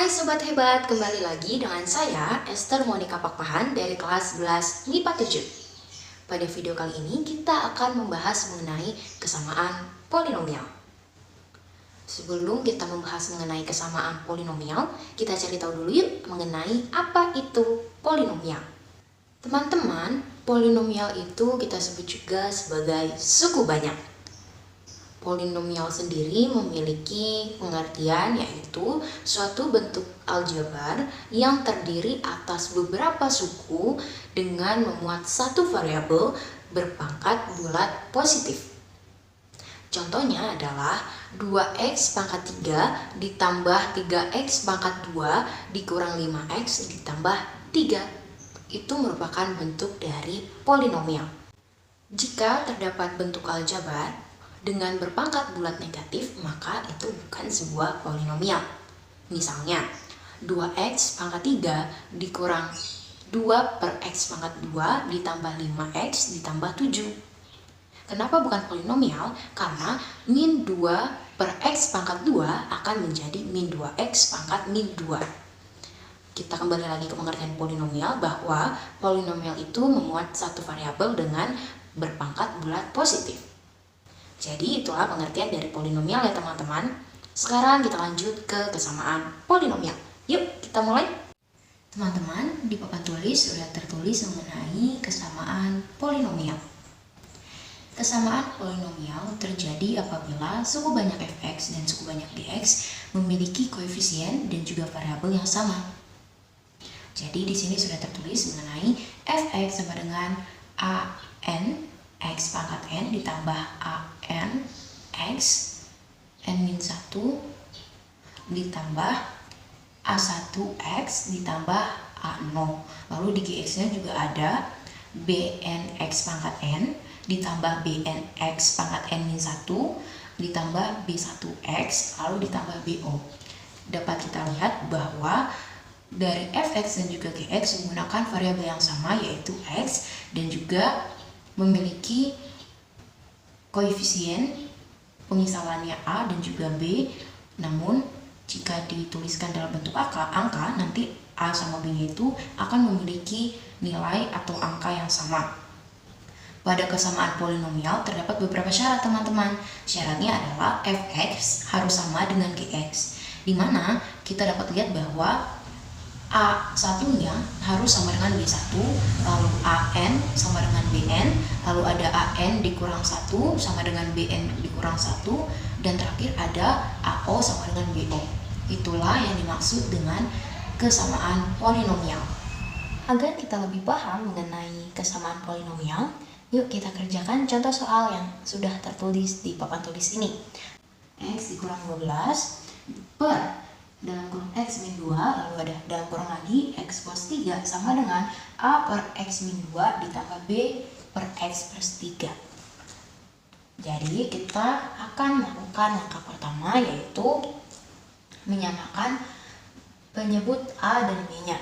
Hai Sobat Hebat, kembali lagi dengan saya Esther Monica Pakpahan dari kelas 11 MIPA 7. Pada video kali ini kita akan membahas mengenai kesamaan polinomial. Sebelum kita membahas mengenai kesamaan polinomial, kita cari tahu dulu yuk mengenai apa itu polinomial. Teman-teman, polinomial itu kita sebut juga sebagai suku banyak. Polinomial sendiri memiliki pengertian yaitu suatu bentuk aljabar yang terdiri atas beberapa suku dengan memuat satu variabel berpangkat bulat positif. Contohnya adalah 2x pangkat 3 ditambah 3x pangkat 2 dikurang 5x ditambah 3. Itu merupakan bentuk dari polinomial. Jika terdapat bentuk aljabar dengan berpangkat bulat negatif, maka itu bukan sebuah polinomial. Misalnya, 2x pangkat 3 dikurang 2 per x pangkat 2 ditambah 5x ditambah 7. Kenapa bukan polinomial? Karena min 2 per x pangkat 2 akan menjadi min 2x pangkat min 2. Kita kembali lagi ke pengertian polinomial bahwa polinomial itu memuat satu variabel dengan berpangkat bulat positif. Jadi itulah pengertian dari polinomial ya teman-teman. Sekarang kita lanjut ke kesamaan polinomial. Yuk kita mulai. Teman-teman, di papan tulis sudah tertulis mengenai kesamaan polinomial. Kesamaan polinomial terjadi apabila suku banyak fx dan suku banyak dx memiliki koefisien dan juga variabel yang sama. Jadi di sini sudah tertulis mengenai fx sama dengan an x pangkat n ditambah an x n-1 ditambah a1x ditambah a0. Lalu di gx nya juga ada bnx pangkat n ditambah bnx pangkat n-1 ditambah b1x lalu ditambah bo. Dapat kita lihat bahwa dari fx dan juga gx menggunakan variabel yang sama yaitu x dan juga memiliki koefisien pemisalannya a dan juga b. Namun jika dituliskan dalam bentuk angka nanti a sama b itu akan memiliki nilai atau angka yang sama. Pada kesamaan polinomial terdapat beberapa syarat teman-teman. Syaratnya adalah fx harus sama dengan gx, dimana kita dapat lihat bahwa A1-nya harus sama dengan B1, lalu AN sama dengan BN, lalu ada AN dikurang 1 sama dengan BN dikurang 1, dan terakhir ada AO sama dengan BO. Itulah yang dimaksud dengan kesamaan polinomial. Agar kita lebih paham mengenai kesamaan polinomial, yuk kita kerjakan contoh soal yang sudah tertulis di papan tulis ini. X dikurang 12 per dalam kurung x min 2, lalu ada dalam kurung lagi x plus 3 sama dengan a per x min 2 ditambah b per x plus 3. Jadi kita akan melakukan langkah pertama yaitu menyamakan penyebut a dan b nya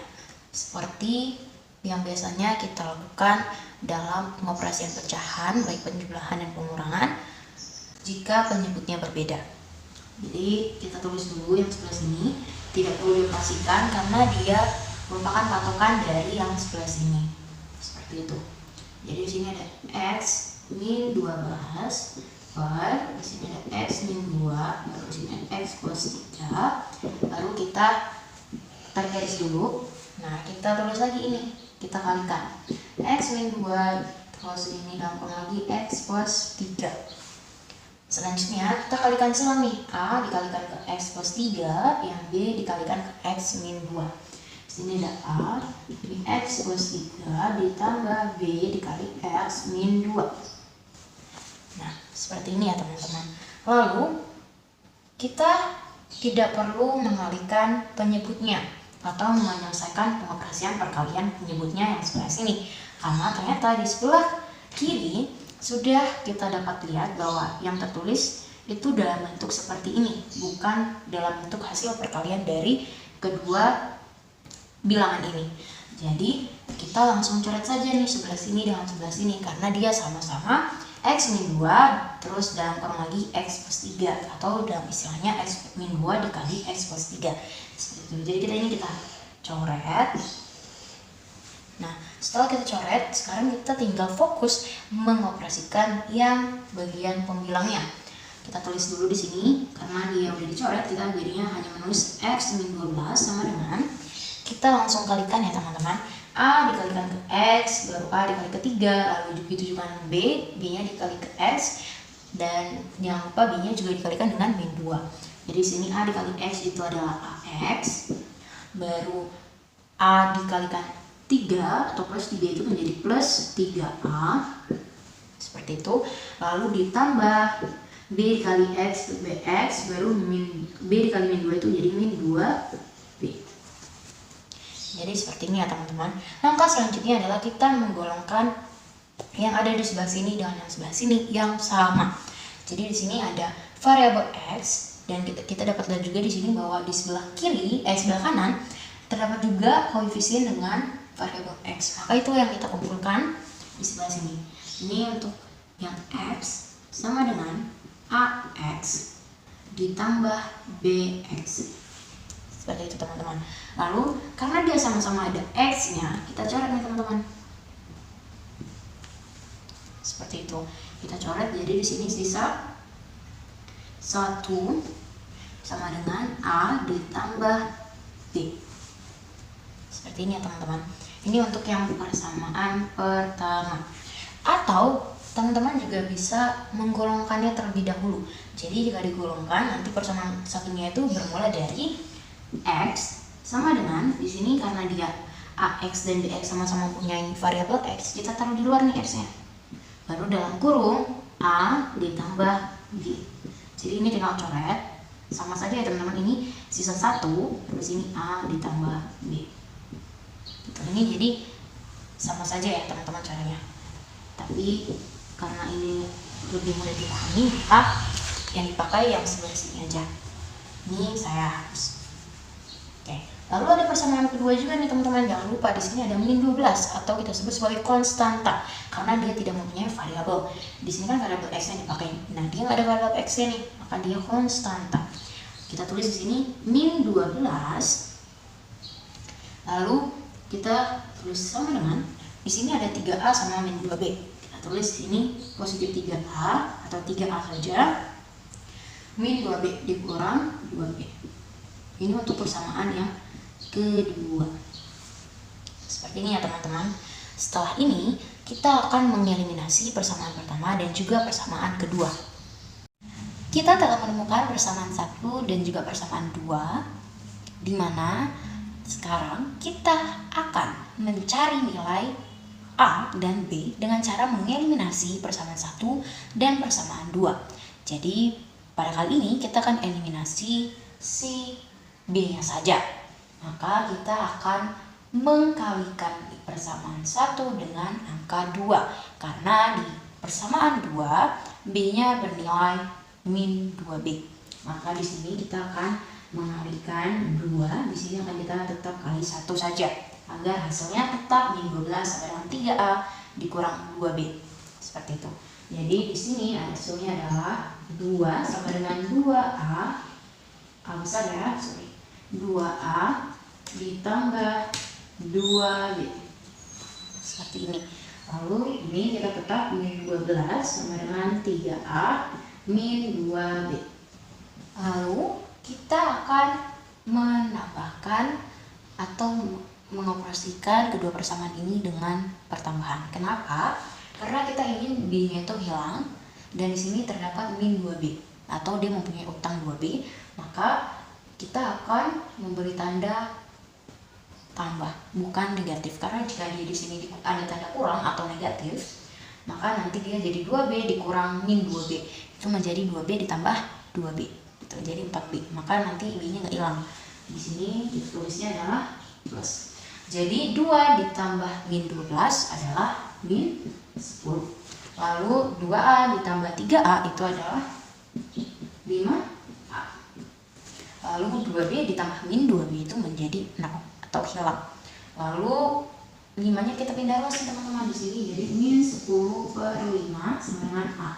seperti yang biasanya kita lakukan dalam pengoperasian pecahan baik penjumlahan dan pengurangan jika penyebutnya berbeda. Jadi kita tulis dulu yang sebelah sini, tidak perlu dioperasikan karena dia merupakan patokan dari yang sebelah sini. Seperti itu. Jadi di sini ada x min 12 per, di sini ada x min 2, baru di sini ada x plus 3. Lalu kita tarik garis dulu. Nah, kita tulis lagi ini, kita kalikan. X min 2 plus ini dalam kurung lagi x plus 3. Selanjutnya kita kalikan silang nih, A dikalikan ke X plus 3, yang B dikalikan ke X min 2. Sini ada A, ini X plus 3 ditambah B dikali X min 2. Nah, seperti ini ya teman-teman. Lalu, kita tidak perlu mengalihkan penyebutnya atau menyelesaikan pengoperasian perkalian penyebutnya yang sebelah sini. Karena ternyata di sebelah kiri sudah kita dapat lihat bahwa yang tertulis itu dalam bentuk seperti ini, bukan dalam bentuk hasil perkalian dari kedua bilangan ini. Jadi kita langsung coret saja nih sebelah sini dengan sebelah sini karena dia sama-sama X min 2 terus dalam kurung lagi X plus 3, atau dalam istilahnya X min 2 dikali X plus 3 seperti itu. Jadi kita coret. Nah, setelah kita coret, sekarang kita tinggal fokus mengoperasikan yang bagian pembilangnya. Kita tulis dulu di sini, karena dia udah dicoret, kita jadinya hanya menulis X min 12 sama dengan, kita langsung kalikan ya teman-teman, A dikalikan ke X, baru A dikali ke 3, lalu begitu juga dengan B, B-nya dikali ke X, dan jangan lupa B-nya juga dikalikan dengan min 2. Jadi di sini A dikali X itu adalah AX, baru A dikalikan 3 atau plus 3 itu menjadi plus 3A, seperti itu. Lalu ditambah B dikali X itu BX, baru B dikali min 2 itu jadi min 2B. Jadi seperti ini ya teman-teman. Langkah selanjutnya adalah kita menggolongkan yang ada di sebelah sini dengan yang sebelah sini yang sama. Jadi di sini ada variabel X, dan kita dapat lihat juga di sini bahwa di sebelah kiri, sebelah kanan terdapat juga koefisien dengan variabel X. Maka itu yang kita kumpulkan di sebelah sini. Ini untuk yang X sama dengan AX ditambah BX. Seperti itu teman-teman. Lalu karena dia sama-sama ada X-nya, kita coret nih teman-teman. Seperti itu. Kita coret, jadi di sini sisa 1 sama dengan A ditambah B. Seperti ini ya teman-teman. Ini untuk yang persamaan pertama. Atau teman-teman juga bisa menggolongkannya terlebih dahulu. Jadi jika digolongkan, nanti persamaan satunya itu bermula dari X sama dengan, di sini karena dia AX dan BX sama-sama punya variabel X, kita taruh di luar nih X-nya. Baru dalam kurung A ditambah B. Jadi ini tinggal coret. Sama saja ya teman-teman, ini sisa 1, terus ini A ditambah B. Ini jadi sama saja ya teman-teman caranya. Tapi karena ini lebih mudah dipahami, yang dipakai yang sebelah sini aja. Ini saya hapus. Oke. Lalu ada persamaan kedua juga nih teman-teman. Jangan lupa di sini ada min 12 atau kita sebut sebagai konstanta karena dia tidak mempunyai variabel. Di sini kan variabel X yang dipakai. Nah, dia nggak ada variabel X-nya nih, maka dia konstanta. Kita tulis di sini min 12. Lalu kita tulis sama dengan, di sini ada 3A sama min 2B. Kita tulis di sini positif 3A atau 3A saja. Min 2B dikurang 2B. Ini untuk persamaan yang kedua. Seperti ini ya teman-teman. Setelah ini kita akan mengeliminasi persamaan pertama dan juga persamaan kedua. Kita telah menemukan persamaan 1 dan juga persamaan 2, di mana sekarang kita akan mencari nilai A dan B dengan cara mengeliminasi persamaan 1 dan persamaan 2. Jadi pada kali ini kita akan eliminasi si B-nya saja. Maka kita akan mengkalikan persamaan 1 dengan angka 2. Karena di persamaan 2, B-nya bernilai min 2B. Maka di sini kita akan mengalikan 2. Di sini akan kita tetap kali 1 saja. Agar hasilnya tetap min 12 sama dengan 3A dikurang 2B. Seperti itu. Jadi di sini hasilnya adalah 2 sama dengan 2A. A besar ya, 2A ditambah 2B. Seperti ini. Lalu ini kita tetap min 12 sama dengan 3A min 2B. Lalu kita akan menambahkan atau mengoperasikan kedua persamaan ini dengan pertambahan. Kenapa? Karena kita ingin B-nya itu hilang dan di sini terdapat min 2B atau dia mempunyai utang 2B. Maka kita akan memberi tanda tambah, bukan negatif. Karena jika dia di sini ada tanda kurang atau negatif, maka nanti dia jadi 2B dikurang min 2B. Itu menjadi 2B ditambah 2B. Itu jadi 4B. Maka nanti B-nya nggak hilang. Di sini ditulisnya adalah plus. Jadi 2 ditambah min 12 adalah min 10. Lalu 2A ditambah 3A itu adalah 5. Lalu 2B ditambah min 2B itu menjadi 0 atau hilang. Lalu 5-nya kita pindah ruas teman-teman di sini, jadi min 10/5 sama dengan A.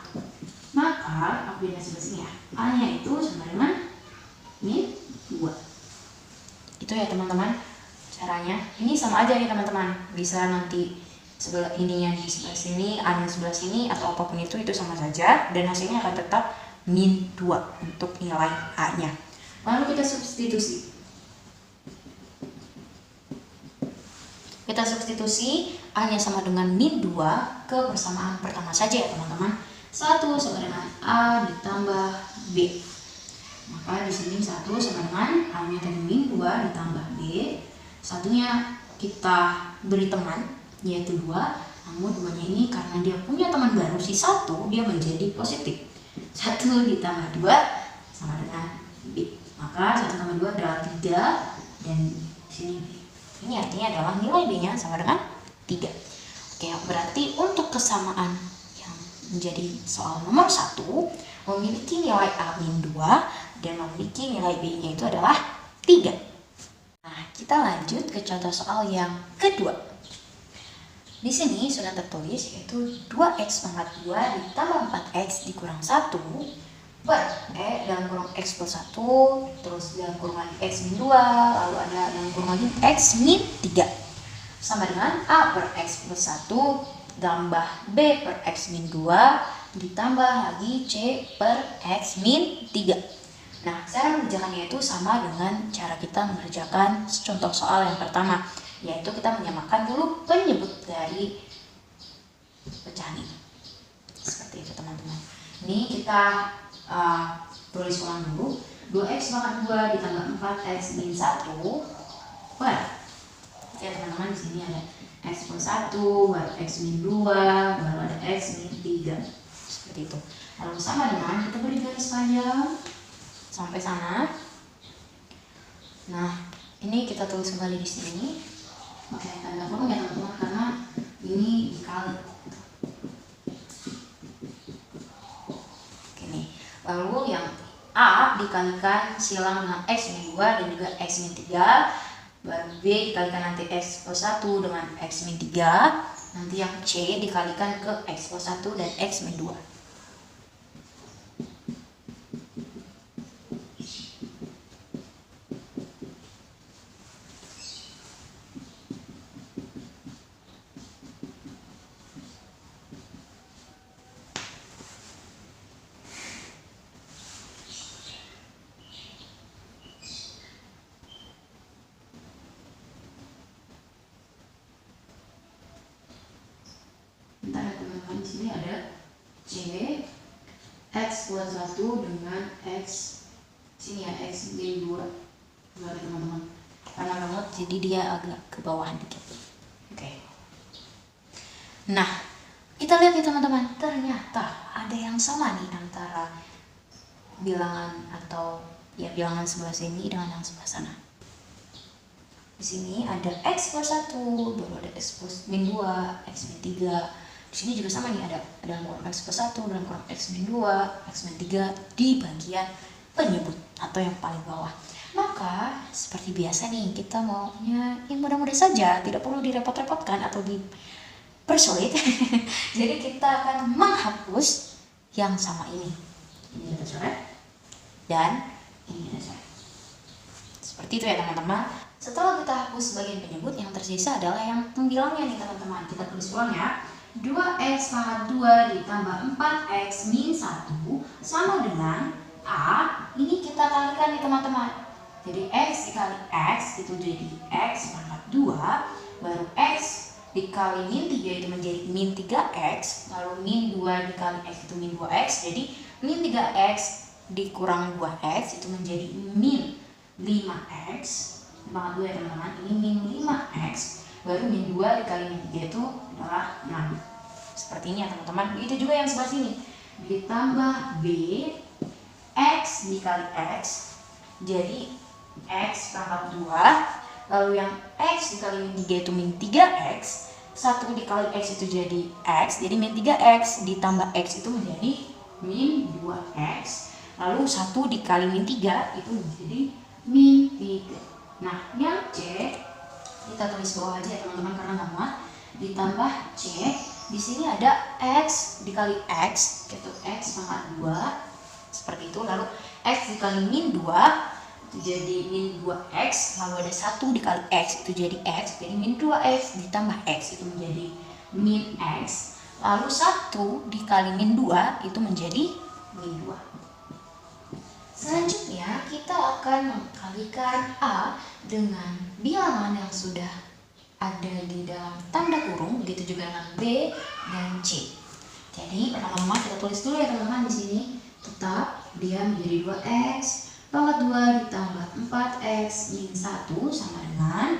Maka aku pindah sebelah sini ya, A-nya itu sama dengan min 2. Itu ya teman-teman caranya. Ini sama aja nih teman-teman, bisa nanti sebelah ininya di sebelah sini, A-nya sebelah sini, atau apapun itu sama saja, dan hasilnya akan tetap min 2 untuk nilai A-nya. Lalu kita substitusi. Kita substitusi A-nya sama dengan min 2 ke persamaan pertama saja ya teman-teman. 1 sama dengan A ditambah B. Maka di sini 1 sama dengan A-nya tadi min 2 ditambah B. Satunya kita beri teman, yaitu 2. Namun 2-nya ini karena dia punya teman baru, si 1, dia menjadi positif. 1 ditambah 2 sama dengan B. Maka 1 tambah 2 adalah 3. Dan sini B. Ini artinya adalah nilai B-nya sama dengan 3. Oke, berarti untuk kesamaan yang menjadi soal nomor 1 memiliki nilai A min 2 dan memiliki nilai B-nya itu adalah 3. Nah, kita lanjut ke contoh soal yang kedua. Di sini sudah tertulis yaitu 2x pangkat 2 ditambah 4x dikurang 1 per dalam kurung x plus 1, terus dalam kurung lagi x min 2, lalu ada dalam kurung lagi x min 3 sama dengan A per x plus 1 tambah B per x min 2 ditambah lagi C per x min 3. Nah, cara mengerjakannya itu sama dengan cara kita mengerjakan contoh soal yang pertama, yaitu kita menyamakan dulu penyebut dari pecahan ini. Seperti itu teman-teman. Ini kita tulis ulang dulu. 2x pangkat 2 ditambah 4x min 1 per, ya teman-teman, di sini ada x plus 1 baru x min 2 baru ada x min 3. Seperti itu. Lalu sama dengan kita beri garis panjang sampai sana. Nah, ini kita tulis kembali di sini. Oke, tanda kurung ya teman-teman, karena ini dikali. Oke nih. Lalu yang A dikalikan silang dengan x min 2 dan juga x min 3. Baru B dikalikan nanti x plus 1 dengan x min 3. Nanti yang C dikalikan ke x plus 1 dan x min 2. Bentar ya teman-teman, di sini ada C x plus 1 dengan x sini ya x min 2. Bentar ya teman-teman, karena banget jadi dia agak ke bawah dikit. Oke. Nah, kita lihat ya teman-teman, ternyata ada yang sama nih antara bilangan atau ya bilangan sebelah sini dengan yang sebelah sana. Di sini ada x plus 1, baru ada x plus min 2, x min 3. Di sini juga sama nih, ada dalam kurung x plus 1, dalam kurung x min 2, x min 3 di bagian penyebut atau yang paling bawah. Maka seperti biasa nih, kita maunya yang mudah-mudah saja, tidak perlu direpot-repotkan atau dipersulit. Jadi kita akan menghapus yang sama ini. Ini ada coret dan ini ada coret. Seperti itu ya teman-teman. Setelah kita hapus bagian penyebut, yang tersisa adalah yang pembilangnya nih teman-teman. Kita tulis ulang ya. 2x pangkat 2 ditambah 4x min 1 sama dengan A. Ini kita kalikan nih teman-teman. Jadi x dikali x itu jadi x pangkat 2, baru x dikali min 3 itu menjadi min 3x, lalu min 2 dikali x itu min 2x, jadi min 3x dikurang 2x itu menjadi min 5x pangkat 2 ya teman-teman. Ini min 5x, baru min 2 dikali min 3 itu adalah 6. Seperti ini ya teman-teman. Itu juga yang sebelah sini. Ditambah B x dikali x, jadi x pangkat 2, lalu yang x dikali min 3 itu min 3x, 1 dikali x itu jadi x, jadi min 3x ditambah x itu menjadi min 2x, lalu 1 dikali min 3 itu menjadi min 3. Nah, yang C kita tulis bawah aja ya teman-teman karena nggak muat. Ditambah C, di sini ada X dikali X, yaitu X pangkat 2 seperti itu. Lalu X dikali min 2 itu jadi min 2X, lalu ada 1 dikali X itu jadi X, jadi min 2X ditambah X itu menjadi min X. Lalu 1 dikali min 2 itu menjadi min 2. Selanjutnya kita akan mengkalikan A dengan bilangan yang sudah ada di dalam tanda kurung, begitu juga dengan B dan C. Jadi pertama-tama kita tulis dulu ya teman-teman di sini. Tetap dia menjadi 2X pangkat 2 ditambah 4X min 1 sama dengan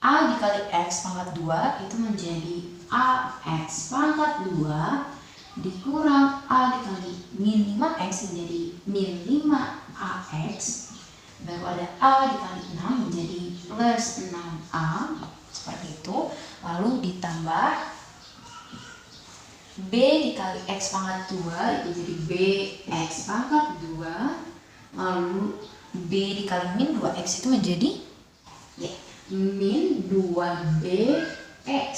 A dikali X pangkat 2 itu menjadi AX pangkat 2 dikurang A dikali min 5X menjadi min 5AX, baru ada A dikali 6 menjadi plus 6A, seperti itu. Lalu ditambah B dikali X pangkat 2 itu jadi BX pangkat 2, lalu B dikali min 2X itu menjadi min 2BX,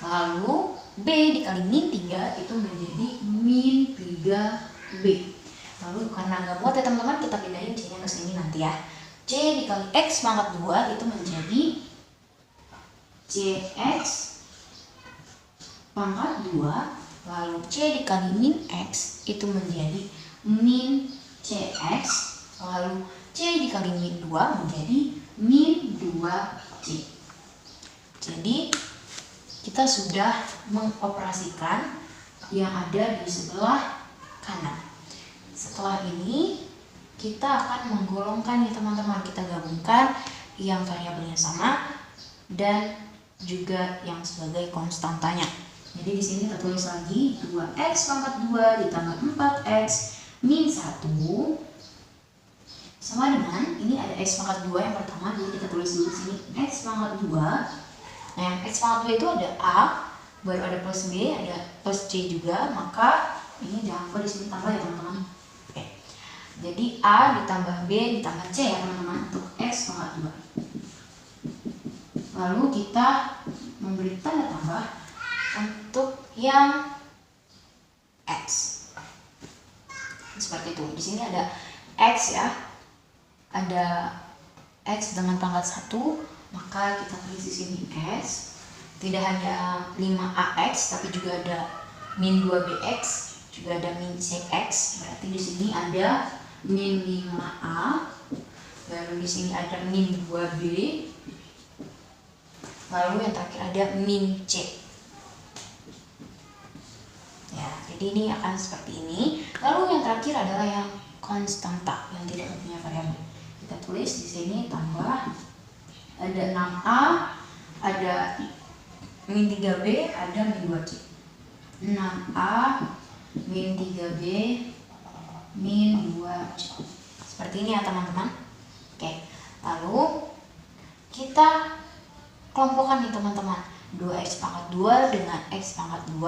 lalu B dikali min 3 itu menjadi min 3B. Lalu karena nggak muat ya teman-teman, kita pindahin C nya ke sini nanti ya. C dikali X pangkat 2 itu menjadi CX pangkat 2, lalu C dikali min X itu menjadi min CX, lalu C dikali min 2 menjadi min 2C. Jadi kita sudah mengoperasikan yang ada di sebelah kanan. Setelah ini kita akan menggolongkan ya teman-teman, kita gabungkan yang variabelnya sama dan juga yang sebagai konstantanya. Jadi di sini kita tulis lagi 2x pangkat 2 ditambah 4x min 1 sama dengan ini ada x pangkat 2 yang pertama, jadi kita tulis dulu di sini x pangkat 2. Nah, yang x pangkat 2 itu ada A, baru ada plus B, ada plus C juga, maka ini jangan lupa di sini tambah ya teman-teman. Oke. Jadi A ditambah B ditambah C ya teman-teman untuk x pangkat 2. Lalu kita memberi tanda tambah untuk yang X. Seperti itu. Di sini ada X ya. Ada X dengan pangkat 1, maka kita tulis di sini X. Tidak hanya 5AX tapi juga ada min 2BX, juga ada min CX. Berarti di sini ada min 5A. Baru di sini ada min 2B. Lalu yang terakhir ada min C. Ya, jadi ini akan seperti ini. Lalu yang terakhir adalah yang konstanta yang tidak mempunyai variabel. Kita tulis di sini tambah ada 6A, ada min 3B, ada min 2C. 6A min 3B min 2C. Seperti ini ya teman-teman. Oke. Lalu kita kelompokkan nih teman-teman, 2x pangkat 2 dengan x pangkat 2,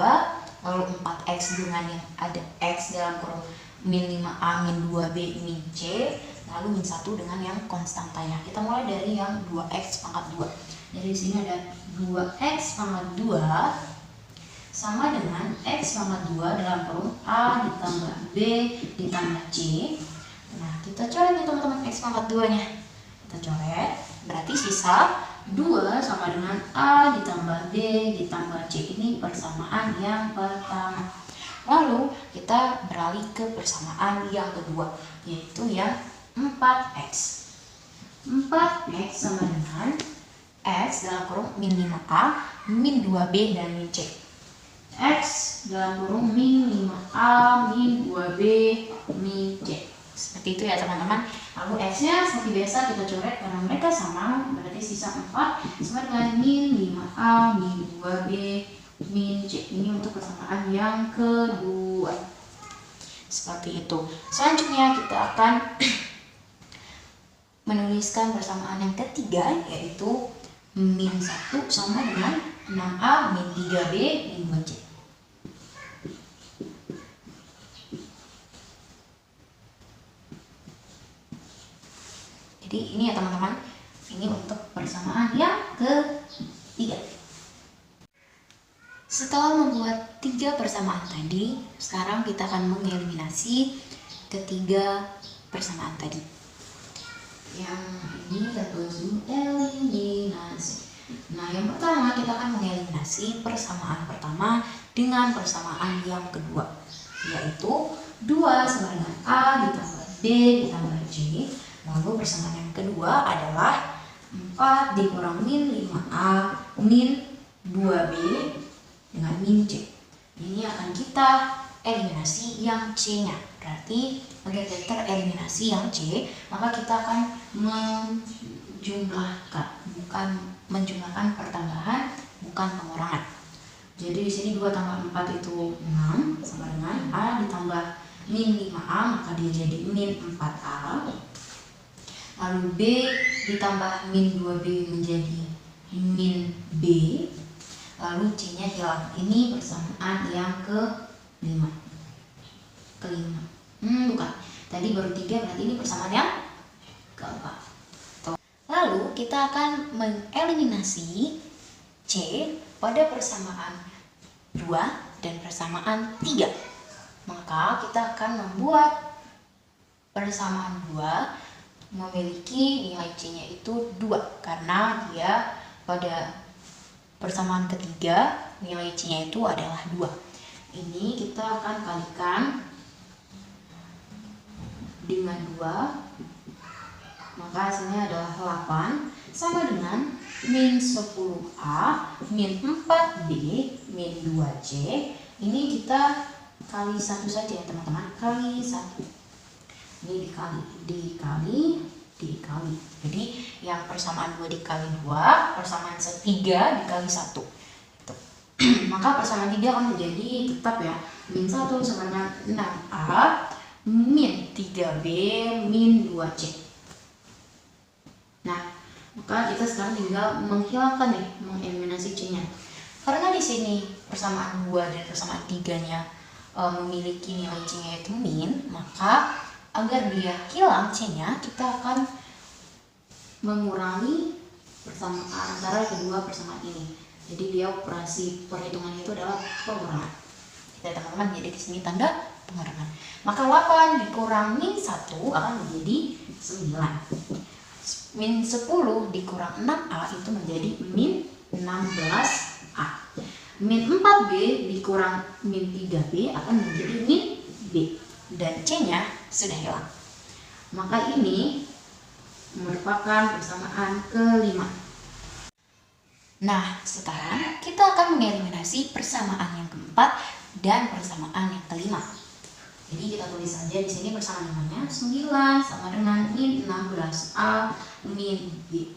lalu 4x dengan yang ada x dalam kurung min 5a min 2b min c, lalu min 1 dengan yang konstantanya. Kita mulai dari yang 2x pangkat 2. Jadi di sini ada 2x pangkat 2 sama dengan x pangkat 2 dalam kurung a ditambah b ditambah c. Nah, kita coret nih teman-teman x pangkat 2-nya. Kita coret, berarti sisa 2 sama dengan A ditambah B ditambah C. Ini persamaan yang pertama. Lalu kita beralih ke persamaan yang kedua, yaitu yang 4x. 4x sama dengan x dalam kurung min 5a min 2b dan min c. X dalam kurung min 5a min 2b min c. Seperti itu ya teman-teman. Lalu x-nya seperti biasa kita coret karena mereka sama, berarti sisa 4 sama dengan min 5a min 2b min c. Ini untuk persamaan yang kedua. Seperti itu. Selanjutnya kita akan menuliskan persamaan yang ketiga, yaitu min 1 sama dengan 6a min 3b min 2c. Jadi ini ya teman-teman, Ini untuk persamaan yang ketiga. Setelah membuat 3 persamaan tadi, sekarang kita akan mengeliminasi ketiga persamaan tadi. Yang ini kita tulis eliminasi. Nah, yang pertama kita akan mengeliminasi persamaan pertama dengan persamaan yang kedua, yaitu 2 sama dengan A ditambah B ditambah C. Lalu persamaan yang kedua adalah 4 dikurang min 5A min 2B dengan min C. Ini akan kita eliminasi yang C-nya. Berarti agar kita tereliminasi yang C, maka kita akan menjumlahkan pertambahan, bukan pengurangan. Jadi di sini 2 tambah 4 itu 6 sama dengan A ditambah min 5A, maka dia jadi min 4A. Lalu B ditambah min 2B menjadi min B. Lalu C-nya hilang. Ini persamaan yang kelima. Bukan. Tadi baru 3, berarti ini persamaan yang keempat. Lalu kita akan mengeliminasi C pada persamaan 2 dan persamaan 3. Maka kita akan membuat persamaan 2 memiliki nilai C-nya itu 2, karena dia pada persamaan ketiga nilai C-nya itu adalah 2. Ini kita akan kalikan dengan 2, maka hasilnya adalah 8 sama dengan min 10A min 4B min 2C. Ini kita kali 1 saja ya teman-teman, kali 1. Ini dikali. Jadi yang persamaan 2 dikali 2, persamaan 3 dikali 1. Itu. Maka persamaan 3 akan menjadi tetap ya, min 1 sama dengan 6A min 3B min 2C. Nah, maka kita sekarang tinggal menghilangkan nih, mengeliminasi C-nya. Karena di sini persamaan 2 dan persamaan 3-nya memiliki nilai C-nya itu min, maka agar dia hilang C-nya, kita akan mengurangi persamaan antara kedua persamaan ini. Jadi dia operasi perhitungannya itu adalah pengurangan. Kita teman-teman, jadi di sini tanda pengurangan. Maka 8 dikurang min 1 akan menjadi 9. Min 10 dikurang 6A itu menjadi min 16A. Min 4B dikurang min 3B akan menjadi min B. Dan C-nya sudah hilang. Maka ini merupakan persamaan kelima. Nah, sekarang kita akan mengeliminasi persamaan yang keempat dan persamaan yang kelima. Jadi kita tulis saja di sini persamaan namanya 9 sama dengan min 16A min B.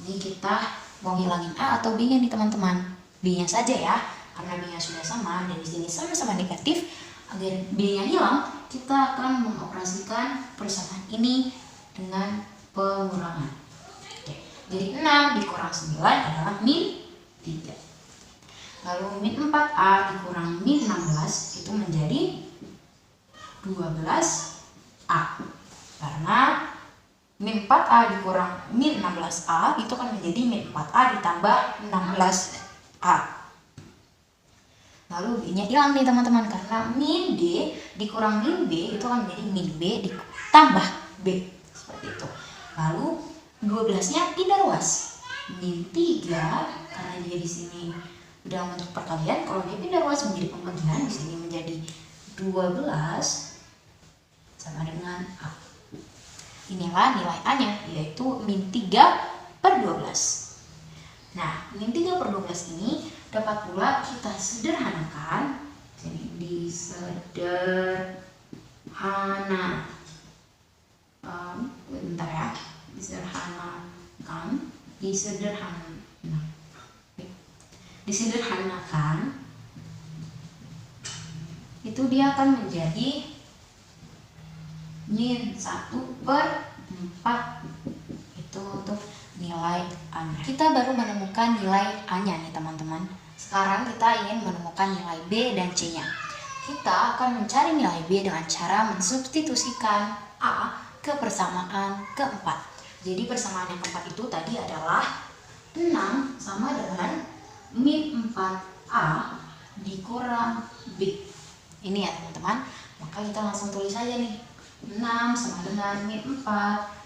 Ini kita mau hilangin A atau B-nya nih teman-teman. B-nya saja ya, karena B-nya sudah sama dan di sini sama-sama negatif. Agar B-nya hilang, kita akan mengoperasikan persamaan ini dengan pengurangan. Oke. Jadi 6 dikurang 9 adalah min 3. Lalu min 4A dikurang min 16 itu menjadi 12A. Karena min 4A dikurang min 16A itu akan menjadi min 4A ditambah 16A. Lalu B-nya hilang nih teman-teman, karena min D dikurang min B itu akan menjadi min B ditambah B. Seperti itu. Lalu 12-nya pindah ruas. Min 3 karena dia di sini udah bentuk perkalian, kalau dia pindah ruas menjadi pembagian, di sini menjadi 12 sama dengan A. Inilah nilai A-nya, yaitu min 3/12. Nah, min 3/12 ini dapat pula kita sederhanakan. Jadi disederhanakan itu dia akan menjadi min 1/4. Itu untuk nilai A-nya. Kita baru menemukan nilai A-nya nih teman-teman. Sekarang kita ingin menemukan nilai B dan C-nya. Kita akan mencari nilai B dengan cara mensubstitusikan A ke persamaan keempat. Jadi persamaan yang keempat itu tadi adalah 6 sama dengan min 4A dikurang B. Ini ya teman-teman. Maka kita langsung tulis aja nih. 6 sama dengan min 4.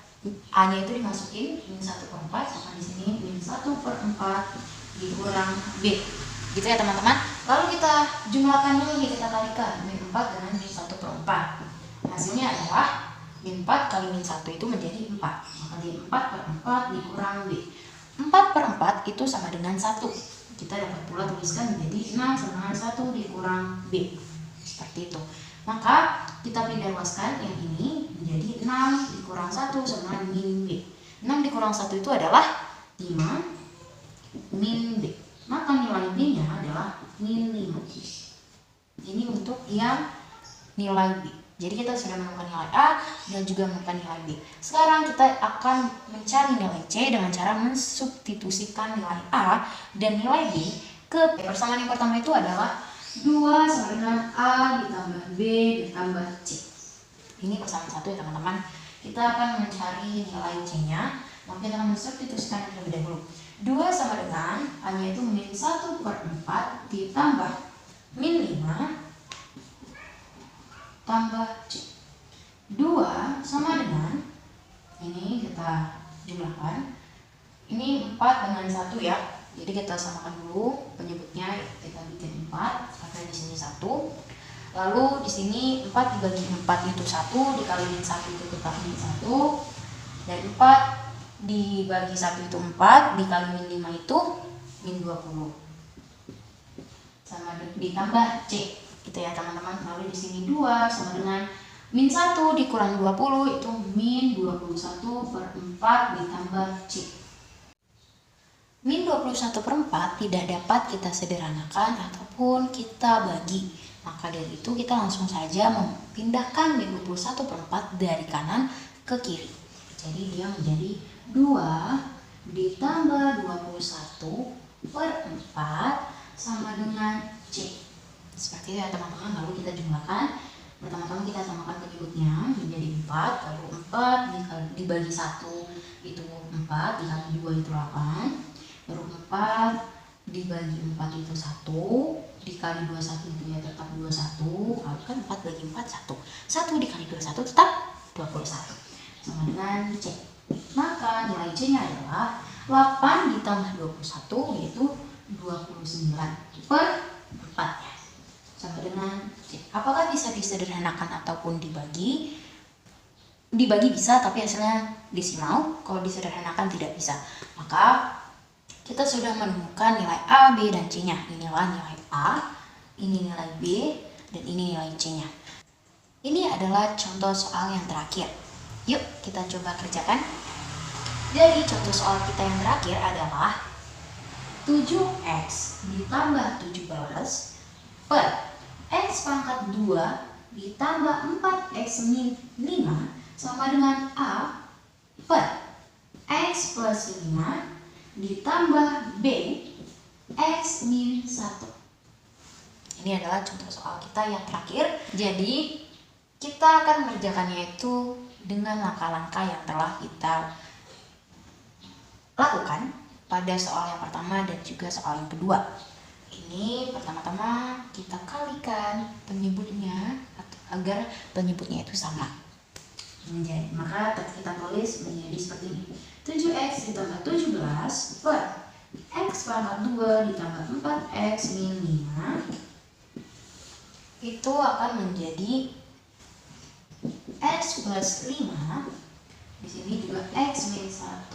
A-nya itu dimasukin min 1/4, sama di sini min 1/4 dikurang B. Gitu ya teman-teman. Lalu kita jumlahkan dulu nih, kita kalikan min 4 dengan min 1/4. Hasilnya adalah min 4 kali min 1 itu menjadi 4. Maka di 4/4 dikurang B. 4/4 itu sama dengan 1. Kita dapat pula tuliskan menjadi 6 sama dengan 1 dikurang B. Seperti itu. Maka kita pindah luaskan yang ini menjadi 6 dikurang 1 sama min B. 6 dikurang 1 itu adalah 5 min B. Maka nilai B-nya adalah min 5. Ini untuk yang nilai B. Jadi kita sudah menemukan nilai A dan juga menemukan nilai B. Sekarang kita akan mencari nilai C dengan cara mensubstitusikan nilai A dan nilai B ke persamaan yang pertama itu adalah 2 sama dengan A ditambah B ditambah C. Ini persamaan 1 ya teman-teman. Kita akan mencari nilai C-nya. Maka kita akan mensubstitusikan terlebih dahulu. 2 sama dengan A-nya itu min 1/4 ditambah min 5 tambah C. 2 sama dengan, ini kita jumlahkan. Ini 4 dengan 1 ya. Jadi kita samakan dulu penyebutnya, kita bikin 4, karena di sini 1. Lalu di sini 4 dibagi 4 itu 1, dikali min 1 itu tetap min 1. Dan 4 dibagi 1 itu 4, dikali min 5 itu min 20. Sama ditambah C. Gitu ya teman-teman. Lalu di sini 2 sama dengan min 1 dikurang 20 itu min 21/4 ditambah C. Min 21/4 tidak dapat kita sederhanakan ataupun kita bagi. Maka dari itu kita langsung saja memindahkan min 21/4 dari kanan ke kiri. Jadi dia menjadi 2 ditambah 21/4 sama dengan C. Seperti itu ya teman-teman. Lalu kita jumlahkan. Pertama-tama kita samakan penyebutnya menjadi 4. Lalu 4 dibagi 1 itu 4, dikali 2 itu 8. Baru 4 dibagi 4 itu 1, dikali 21 itu ya tetap 21. Lalu kan 4 bagi 4 1. 1 dikali 21 tetap 21. Sama dengan C. Maka nilai C-nya adalah 8 ditambah 21 yaitu 29/4. Sama dengan C. Apakah bisa disederhanakan ataupun dibagi? Dibagi bisa, tapi hasilnya desimal. Kalau disederhanakan tidak bisa. Maka kita sudah menemukan nilai A, B, dan C-nya. Inilah nilai A, ini nilai B, dan ini nilai C-nya. Ini adalah contoh soal yang terakhir. Yuk kita coba kerjakan. Jadi contoh soal kita yang terakhir adalah 7x ditambah 17 per x pangkat 2 ditambah 4x min 5 sama dengan A per x plus 5 ditambah B x min 1. Ini adalah contoh soal kita yang terakhir. Jadi kita akan mengerjakannya itu dengan langkah-langkah yang telah kita lakukan pada soal yang pertama dan juga soal yang kedua. Ini pertama-tama kita kalikan penyebutnya agar penyebutnya itu sama. Maka kita tulis menjadi seperti ini. 7x ditambah 17 per x pangkat 2 ditambah 4x min 5 itu akan menjadi x plus 5. Di sini juga x min 1.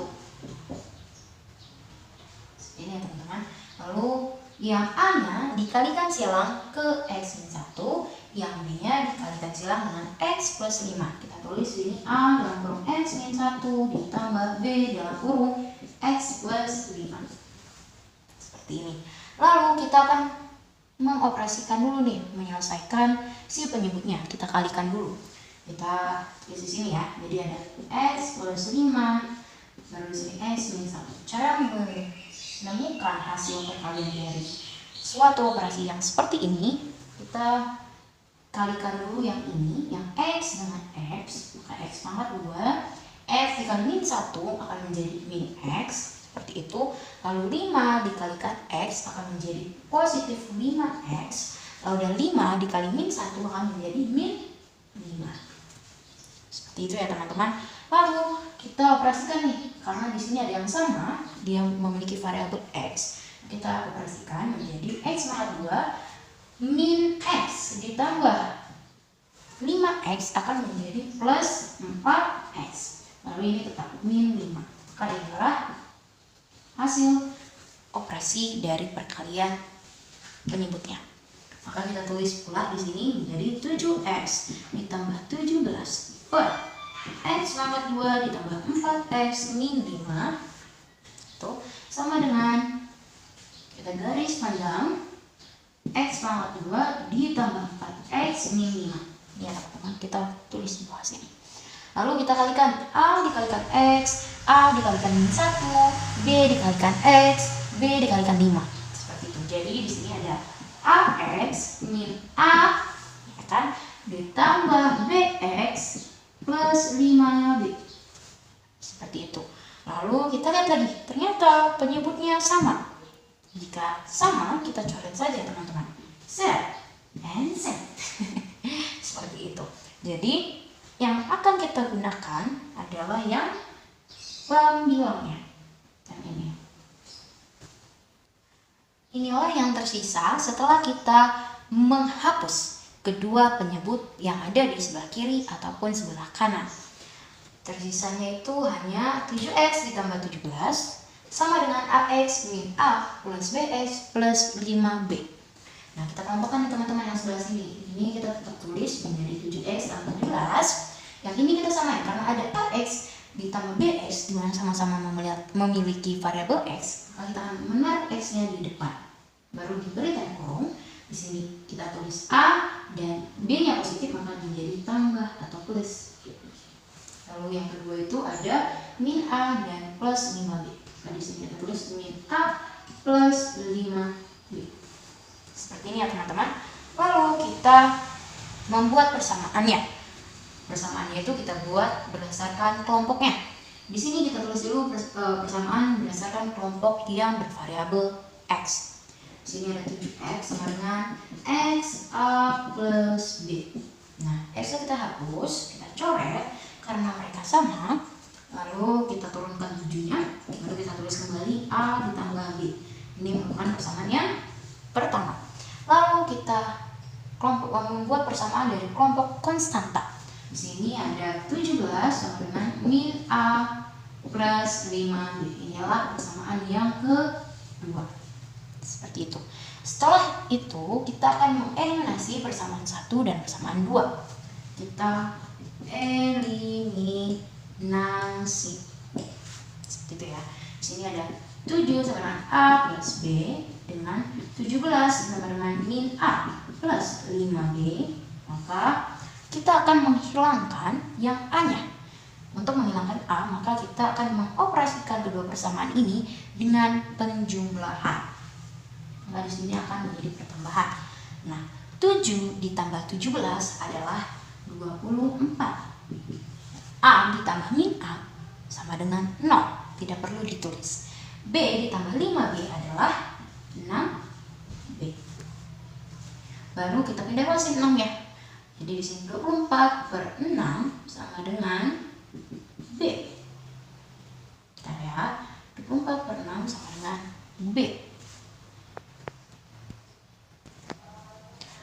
Ini ya teman-teman. Lalu yang A-nya dikalikan silang ke x min 1, yang B-nya dikalikan silang dengan x plus 5. Kita tulis ini A dalam kurung x min 1 ditambah B dalam kurung x plus 5. Seperti ini. Lalu kita akan mengoperasikan dulu nih, menyelesaikan si penyebutnya. Kita kalikan dulu. Kita tulis di sini ya. Jadi ada x plus 5, baru di sini x min 1. Cara menemukan hasil perkalian dari suatu operasi yang seperti ini, kita kalikan dulu yang ini, yang x dengan x, maka x pangkat 2 X dikali min 1 akan menjadi min X, seperti itu. Lalu 5 dikalikan X akan menjadi positif 5X. Lalu dan 5 dikali min 1 akan menjadi min 5. Seperti itu ya teman-teman. Lalu kita operasikan nih, karena di sini ada yang sama, dia memiliki variabel X. Kita operasikan menjadi X pangkat 2 min X ditambah 5X akan menjadi plus 4X. Lalu ini tetap min 5. Maka inilah hasil operasi dari perkalian penyebutnya. Maka kita tulis pula di sini menjadi 7X ditambah 17 per X pangkat 2 ditambah 4X min 5 itu sama dengan, kita garis panjang, X pangkat 2 ditambah 4X min 5. Ya teman-teman, kita tulis di bawah sini. Lalu kita kalikan A dikalikan X, A dikalikan min 1, B dikalikan X, B dikalikan 5. Seperti itu. Jadi di sini ada AX min A, ya kan, ditambah BX plus 5B. Seperti itu. Lalu kita lihat lagi, ternyata penyebutnya sama. Jika sama, kita coret saja teman-teman. Z and Z. Seperti itu. Jadi yang akan kita gunakan adalah yang pembilangnya. Dan ini. Inilah yang tersisa setelah kita menghapus kedua penyebut yang ada di sebelah kiri ataupun sebelah kanan. Tersisanya itu hanya 7X ditambah 17 sama dengan AX min A plus BX plus 5B. Nah, kita kelompokkan teman-teman yang sebelah sini. Ini kita tetap tulis menjadi 7X tambah 17. Yang ini kita samain karena ada AX ditambah BX, di mana sama-sama memiliki variabel X. Maka kita akan menaruh X-nya di depan. Baru diberi tanda kurung. Di sini kita tulis A dan B-nya positif, maka menjadi tambah atau plus. Lalu yang kedua itu ada min A dan plus 5B. Nah, di sini kita tulis min A plus 5B. Seperti ini ya teman-teman. Lalu kita membuat persamaannya. Persamaannya itu kita buat berdasarkan kelompoknya. Di sini kita tulis dulu persamaan berdasarkan kelompok yang bervariabel X. Di sini ada 7X sama dengan X A plus B. Nah, X kita hapus, kita coret karena mereka sama. Lalu kita turunkan 7-nya, lalu kita tulis kembali A ditambah B. Ini merupakan persamaan yang pertama. Lalu kita membuat persamaan dari kelompok konstanta. Di sini ada 17 sama dengan min A plus 5B. Inilah persamaan yang kedua. Seperti itu. Setelah itu kita akan mengeliminasi persamaan 1 dan persamaan 2. Kita eliminasi. Seperti itu ya. Di sini ada 7 sama dengan A plus B dengan 17 sama dengan min A plus 5B. Maka kita akan menghilangkan yang A-nya. Untuk menghilangkan A, maka kita akan mengoperasikan kedua persamaan ini dengan penjumlahan. Maka di sini akan menjadi pertambahan. Nah, 7 ditambah 17 adalah 24. A ditambah min A sama dengan 0. Tidak perlu ditulis. B ditambah 5B adalah 6B. Baru kita pindah ke 6 ya. Jadi di sini 24 per 6 sama dengan B. Kita lihat 24 per 6 sama dengan B.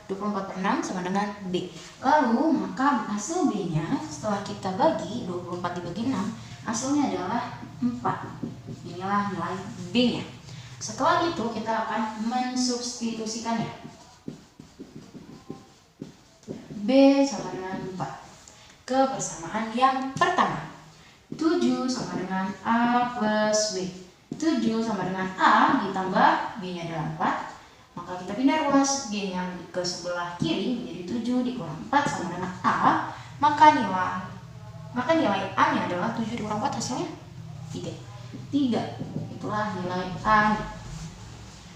24 per 6 sama dengan B. Lalu maka hasil B-nya setelah kita bagi 24 dibagi 6, hasilnya adalah 4. Inilah nilai B-nya. Setelah itu kita akan mensubstitusikannya. B sama dengan 4 ke persamaan yang pertama. 7 sama dengan A plus B. 7 sama dengan A ditambah B-nya adalah 4. Maka kita pindah ruas G-nya ke sebelah kiri menjadi 7 dikurang 4 sama dengan A. Maka nilai A-nya adalah 7 dikurang 4 hasilnya 3. Itulah nilai A-nya.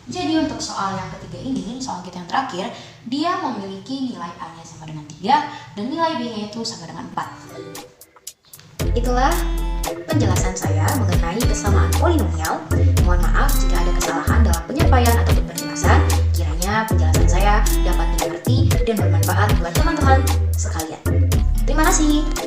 Jadi untuk soal yang ketiga ini, soal kita yang terakhir, dia memiliki nilai A-nya sama dengan 3 dan nilai B-nya itu sama dengan 4. Itulah penjelasan saya mengenai kesamaan polinomial. Mohon maaf jika ada kesalahan dalam penyampaian ataupun penjelasan. Kiranya penjelasan saya dapat dimengerti dan bermanfaat buat teman-teman sekalian. Terima kasih.